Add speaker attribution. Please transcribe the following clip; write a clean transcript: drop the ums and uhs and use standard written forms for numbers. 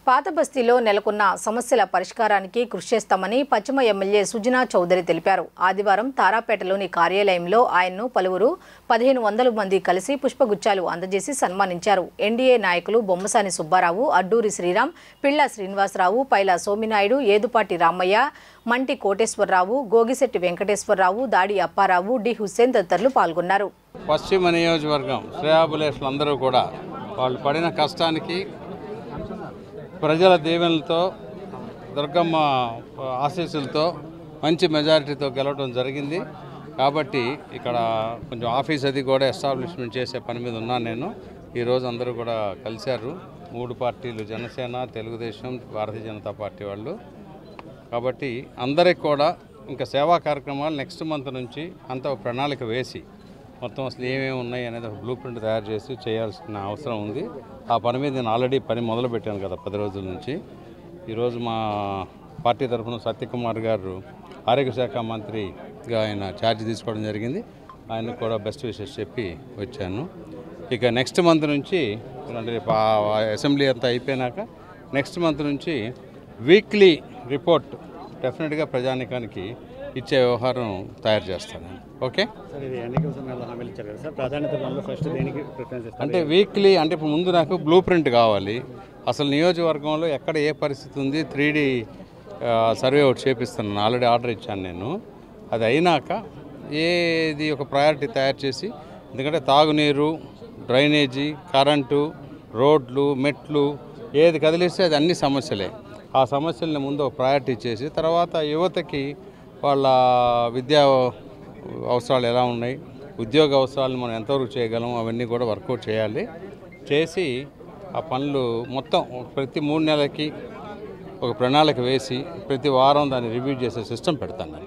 Speaker 1: పాత బస్తీలో నెలకొన్న సమస్యల పరిష్కారానికి కృషి చేస్తామని పశ్చిమ ఎమ్మెల్యే సుజనా చౌదరి తెలిపారు. ఆదివారం తారాపేటలోని కార్యాలయంలో ఆయన్ను పలువురు 1500 మంది కలిసి పుష్పగుచ్చాలు అందజేసి సన్మానించారు. ఎన్డీఏ నాయకులు బొమ్మసాని సుబ్బారావు, అడ్డూరి శ్రీరామ్, పిళ్ల శ్రీనివాసరావు, పైల సోమినాయుడు, ఏదుపాటి రామయ్య, మంటి కోటేశ్వరరావు, గోగిశెట్టి వెంకటేశ్వరరావు, దాడి అప్పారావు, డి హుస్సేన్ తదితరులు పాల్గొన్నారు.
Speaker 2: పశ్చిమ నియోజకవర్గం శ్రేయాభిలాషులందరూ కూడా వాళ్ళు పడిన కష్టానికి ప్రజల దీవెనలతో, దుర్గమ్మ ఆశీస్సులతో మంచి మెజారిటీతో గెలవడం జరిగింది. కాబట్టి ఇక్కడ కొంచెం ఆఫీస్ అది కూడా ఎస్టాబ్లిష్మెంట్ చేసే పని మీద ఉన్నాను నేను. ఈరోజు అందరూ కూడా కలిశారు, 3 పార్టీలు, జనసేన, తెలుగుదేశం, భారతీయ జనతా పార్టీ వాళ్ళు. కాబట్టి అందరికి కూడా ఇంకా సేవా కార్యక్రమాలు నెక్స్ట్ మంత్ నుంచి అంత ప్రణాళిక వేసి మొత్తం అసలు ఏమేమి ఉన్నాయి అనేది ఒక బ్లూ ప్రింట్ తయారు చేసి చేయాల్సిన అవసరం ఉంది. ఆ పని మీద నేను ఆల్రెడీ పని మొదలు పెట్టాను కదా 10 రోజుల నుంచి. ఈరోజు మా పార్టీ తరఫున సత్యకుమార్ గారు ఆరోగ్య శాఖ మంత్రిగా ఆయన ఛార్జ్ తీసుకోవడం జరిగింది. ఆయనకు కూడా బెస్ట్ విషెస్ చెప్పి వచ్చాను. ఇక నెక్స్ట్ మంత్ నుంచి అంటే అసెంబ్లీ అంతా అయిపోయినాక నెక్స్ట్ మంత్ నుంచి వీక్లీ రిపోర్ట్ డెఫినెట్గా ప్రజానికానికి ఇచ్చే వ్యవహారం తయారు చేస్తాను. ఓకే అంటే వీక్లీ అంటే ఇప్పుడు ముందు నాకు బ్లూ ప్రింట్ కావాలి. అసలు నియోజకవర్గంలో ఎక్కడ ఏ పరిస్థితి ఉంది 3D సర్వే ఒకటి చేపిస్తున్నాను, ఆల్రెడీ ఆర్డర్ ఇచ్చాను నేను. అది అయినాక ఏది ఒక ప్రయారిటీ తయారు చేసి, ఎందుకంటే తాగునీరు, డ్రైనేజీ, కరెంటు, రోడ్లు, మెట్లు ఏది కదిలిస్తే అది అన్ని సమస్యలే. ఆ సమస్యల్ని ముందు ఒక ప్రయారిటీ చేసి తర్వాత యువతకి వాళ్ళ విద్యా అవసరాలు ఎలా ఉన్నాయి, ఉద్యోగ అవసరాలను మనం ఎంతవరకు చేయగలం అవన్నీ కూడా వర్కౌట్ చేయాలి. చేసి ఆ పనులు మొత్తం ప్రతి 3 నెలలకి ఒక ప్రణాళిక వేసి ప్రతి వారం దాన్ని రివ్యూ చేసే సిస్టమ్ పెడతాను.